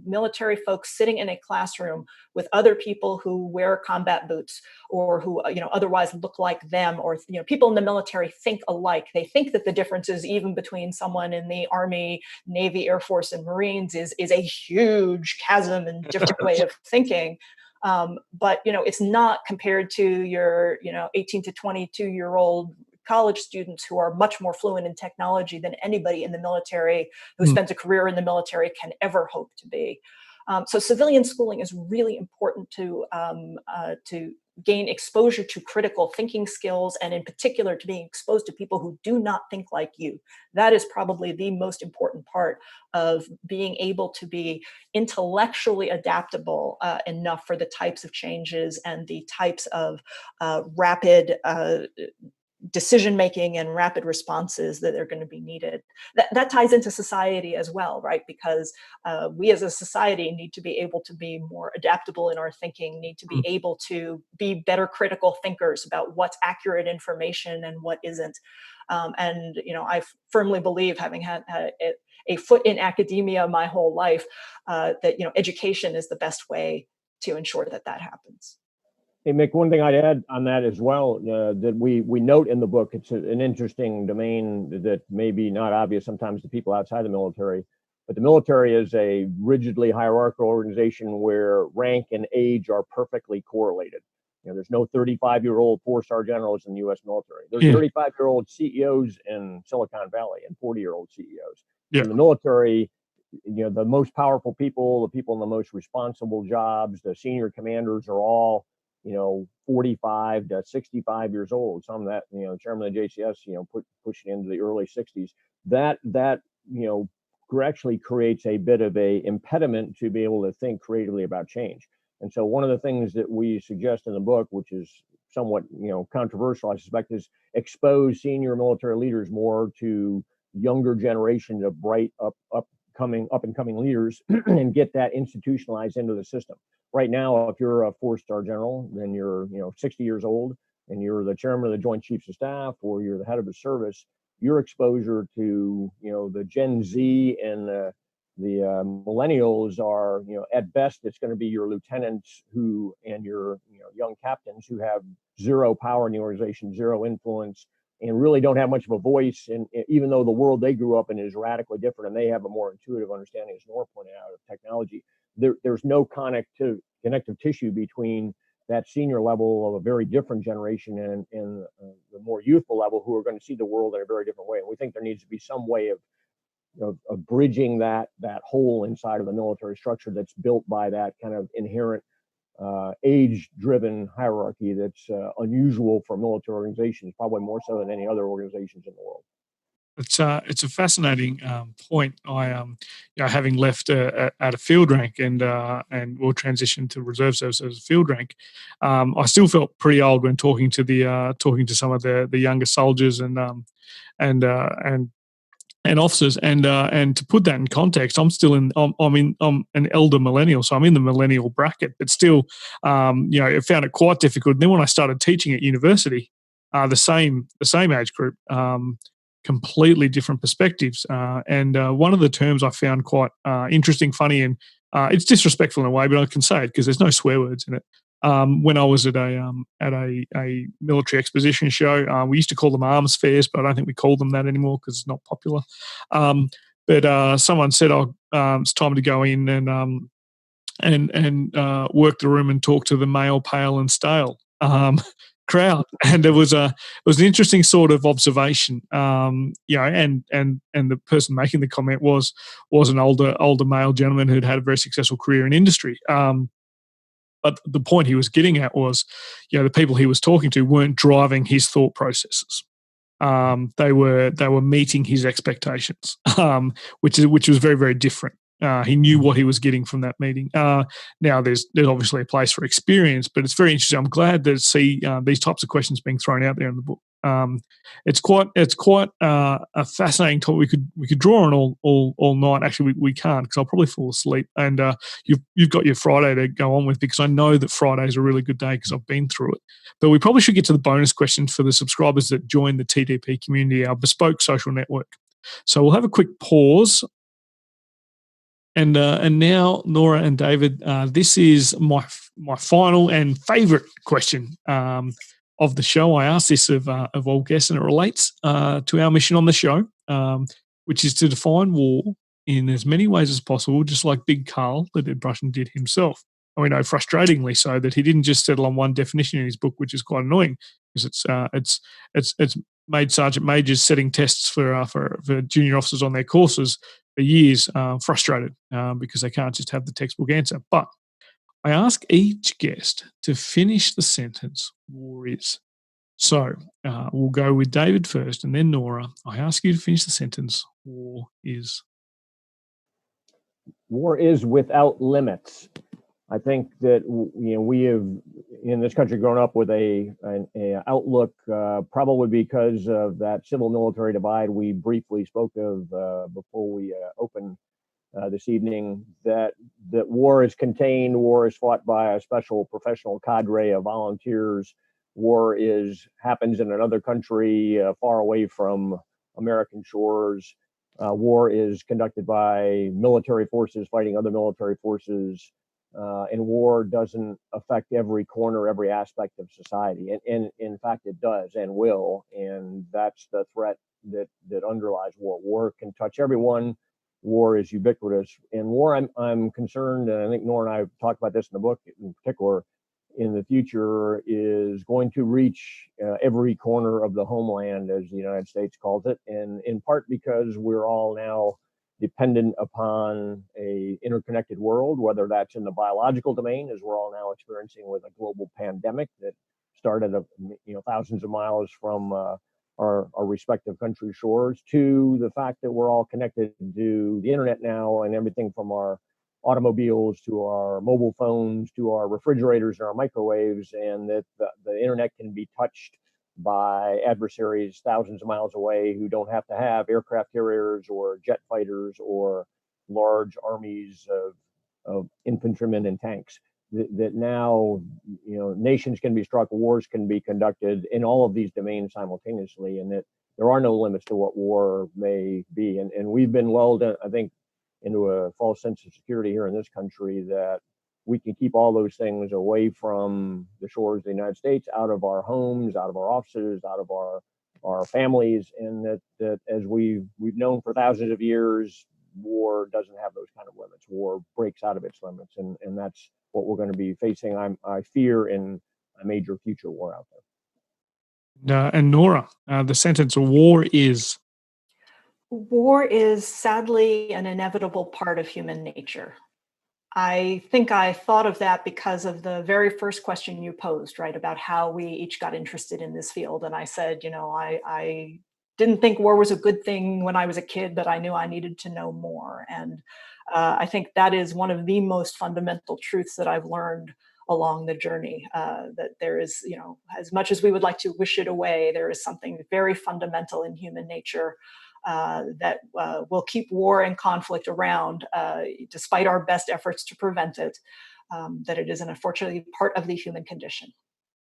Military folks sitting in a classroom with other people who wear combat boots or who, otherwise look like them, or, people in the military think alike. They think that the differences even between someone in the Army, Navy, Air Force, and Marines is a huge chasm and different way of thinking. But it's not compared to your 18 to 22-year-old college students who are much more fluent in technology than anybody in the military who spends a career in the military can ever hope to be. So civilian schooling is really important to gain exposure to critical thinking skills, and in particular to being exposed to people who do not think like you. That is probably the most important part of being able to be intellectually adaptable enough for the types of changes and the types of rapid decision-making and rapid responses that are going to be needed. That ties into society as well, right? Because we as a society need to be able to be more adaptable in our thinking, need to be able to be better critical thinkers about what's accurate information and what isn't. I firmly believe, having had a foot in academia my whole life, that education is the best way to ensure that happens. Hey, Mick, one thing I'd add on that as well, that we note in the book, it's an interesting domain that may be not obvious sometimes to people outside the military, but the military is a rigidly hierarchical organization where rank and age are perfectly correlated. There's no 35-year-old four-star generals in the U.S. military. There's 35-year-old CEOs in Silicon Valley and 40-year-old CEOs. In the military, the most powerful people, the people in the most responsible jobs, the senior commanders are all 45 to 65 years old. Some of that, chairman of the JCS, pushing into the early 60s. That actually creates a bit of a impediment to be able to think creatively about change. And so one of the things that we suggest in the book, which is somewhat, controversial, I suspect, is expose senior military leaders more to younger generations of bright up and coming leaders and get that institutionalized into the system. Right now, if you're a four-star general, then you're 60 years old and you're the chairman of the Joint Chiefs of Staff or you're the head of a service. Your exposure to the Gen Z and the millennials are at best it's going to be your lieutenants and your young captains who have zero power in the organization, zero influence, and really don't have much of a voice. And even though the world they grew up in is radically different and they have a more intuitive understanding, as Nora pointed out, of technology, there's no connective tissue between that senior level of a very different generation and the more youthful level who are going to see the world in a very different way. And we think there needs to be some way of of bridging that hole inside of the military structure that's built by that kind of inherent age-driven hierarchy that's unusual for military organizations, probably more so than any other organizations in the world. It's a fascinating point. Having left at a field rank and will transition to reserve service as a field rank, I still felt pretty old when talking to some of the younger soldiers and officers. And to put that in context, I'm an elder millennial, so I'm in the millennial bracket, but still, I found it quite difficult. And then when I started teaching at university, the same age group. Completely different perspectives. And one of the terms I found quite interesting, funny, and it's disrespectful in a way, but I can say it because there's no swear words in it. When I was at a military exposition show, we used to call them arms fairs, but I don't think we call them that anymore because it's not popular. But someone said, "Oh, it's time to go in and work the room and talk to the male, pale, and stale." Crowd, and it was an interesting sort of observation, and the person making the comment was an older male gentleman who'd had a very successful career in industry. But the point he was getting at was, the people he was talking to weren't driving his thought processes. They were meeting his expectations, which was very, very different. He knew what he was getting from that meeting. Now, there's obviously a place for experience, but it's very interesting. I'm glad to see these types of questions being thrown out there in the book. It's quite a fascinating topic. We could draw on all night. Actually, we can't because I'll probably fall asleep. And you've got your Friday to go on with, because I know that Friday is a really good day because I've been through it. But we probably should get to the bonus questions for the subscribers that join the TDP community, our bespoke social network. So we'll have a quick pause. And now, Nora and David, this is my final and favourite question of the show. I ask this of all guests, and it relates to our mission on the show, which is to define war in as many ways as possible, just like Big Carl, the dead Prussian, did himself. And we know, frustratingly so, that he didn't just settle on one definition in his book, which is quite annoying because it's made sergeant majors setting tests for junior officers on their courses for years frustrated because they can't just have the textbook answer. But I ask each guest to finish the sentence, war is. So we'll go with David first and then Nora. I ask you to finish the sentence, war is. War is without limits. I think that we have in this country grown up with an outlook, probably because of that civil-military divide we briefly spoke of before we opened this evening. That war is contained, war is fought by a special professional cadre of volunteers. War happens in another country far away from American shores. War is conducted by military forces fighting other military forces. And war doesn't affect every corner, every aspect of society. And in fact, it does and will. And that's the threat that underlies war. War can touch everyone. War is ubiquitous. In war, I'm concerned, and I think Nora and I talked about this in the book in particular, in the future is going to reach every corner of the homeland, as the United States calls it. And in part because we're all now dependent upon a interconnected world, whether that's in the biological domain, as we're all now experiencing with a global pandemic that started thousands of miles from our respective country shores, to the fact that we're all connected to the internet now, and everything from our automobiles to our mobile phones to our refrigerators and our microwaves, and that the internet can be touched by adversaries thousands of miles away who don't have to have aircraft carriers or jet fighters or large armies of infantrymen and tanks. That now, nations can be struck, wars can be conducted in all of these domains simultaneously, and that there are no limits to what war may be. And we've been lulled, I think, into a false sense of security here in this country that we can keep all those things away from the shores of the United States, out of our homes, out of our offices, out of our families, and that as we've known for thousands of years, war doesn't have those kind of limits. War breaks out of its limits, and that's what we're going to be facing, I fear, in a major future war out there. And Nora, the sentence "war is." War is sadly an inevitable part of human nature. I think I thought of that because of the very first question you posed, right, about how we each got interested in this field. And I said, I didn't think war was a good thing when I was a kid, but I knew I needed to know more. And I think that is one of the most fundamental truths that I've learned along the journey, that there is, as much as we would like to wish it away, there is something very fundamental in human nature that will keep war and conflict around, despite our best efforts to prevent it, that it is unfortunately part of the human condition.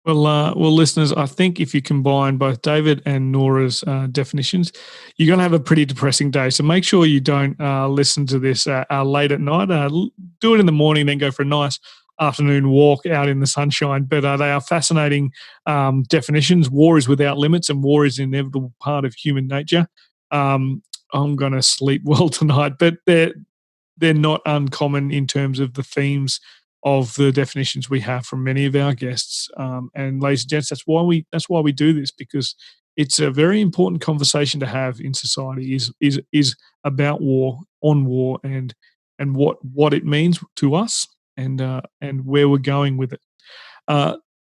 Well, listeners, I think if you combine both David and Nora's definitions, you're going to have a pretty depressing day. So make sure you don't listen to this late at night. Do it in the morning, then go for a nice afternoon walk out in the sunshine. But they are fascinating definitions. War is without limits, and war is an inevitable part of human nature. I'm going to sleep well tonight, but they're not uncommon in terms of the themes of the definitions we have from many of our guests. And ladies and gents, that's why we do this, because it's a very important conversation to have in society. Is about war, on war, and what it means to us, and where we're going with it.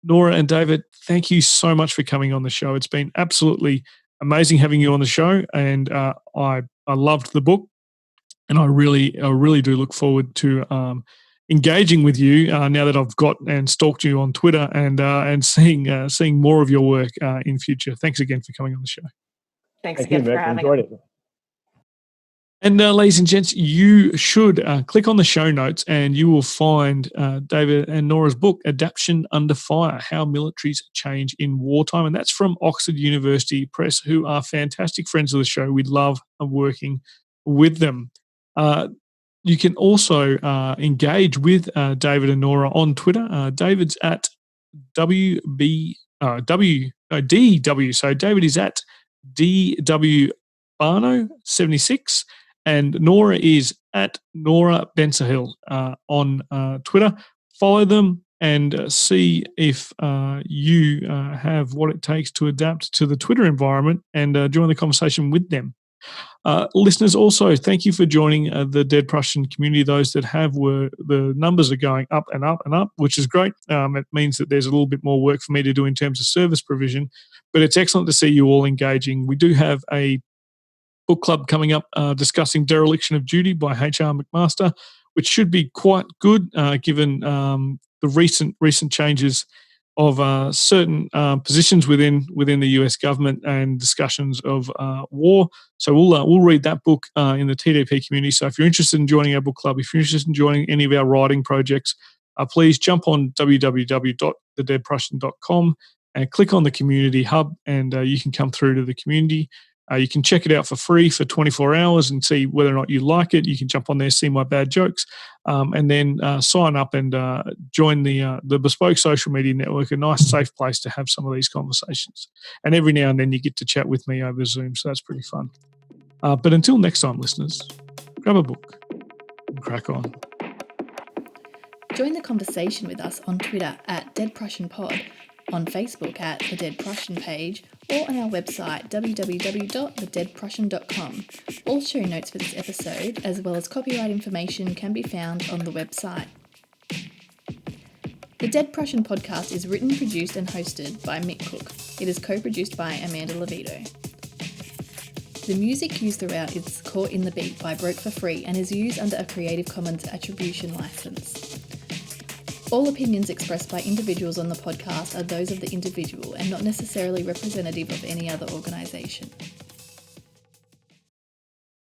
Nora and David, thank you so much for coming on the show. It's been absolutely amazing having you on the show, and I loved the book, and I really do look forward to engaging with you now that I've got and stalked you on Twitter, and seeing more of your work in future. Thanks again for coming on the show. Thanks again for having me. And ladies and gents, you should click on the show notes, and you will find David and Nora's book, Adaptation Under Fire, How Militaries Change in Wartime. And that's from Oxford University Press, who are fantastic friends of the show. We love working with them. You can also engage with David and Nora on Twitter. David's at DW. So David is at DW Barno 76. And Nora is at Nora Bensahel on Twitter. Follow them and see if you have what it takes to adapt to the Twitter environment, and join the conversation with them. Listeners, also, thank you for joining the Dead Prussian community. Those that have, the numbers are going up and up and up, which is great. It means that there's a little bit more work for me to do in terms of service provision, but it's excellent to see you all engaging. We do have a book club coming up discussing Dereliction of Duty by H.R. McMaster, which should be quite good given the recent changes of certain positions within the US government and discussions of war. So we'll read that book in the TDP community. So if you're interested in joining our book club, if you're interested in joining any of our writing projects, please jump on www.thedeadprussian.com and click on the community hub, and you can come through to the community. You can check it out for free for 24 hours and see whether or not you like it. You can jump on there, see my bad jokes, and then sign up and join the Bespoke Social Media Network, a nice, safe place to have some of these conversations. And every now and then you get to chat with me over Zoom, so that's pretty fun. But until next time, listeners, grab a book and crack on. Join the conversation with us on Twitter at Dead Prussian Pod, on Facebook at the Dead Prussian page, or on our website www.thedeadprussian.com. All show notes for this episode, as well as copyright information, can be found on the website. The Dead Prussian podcast is written, produced and hosted by Mick Cook. It is co-produced by Amanda Levito. The music used throughout is Caught in the Beat by Broke for Free and is used under a Creative Commons Attribution license. All opinions expressed by individuals on the podcast are those of the individual and not necessarily representative of any other organisation.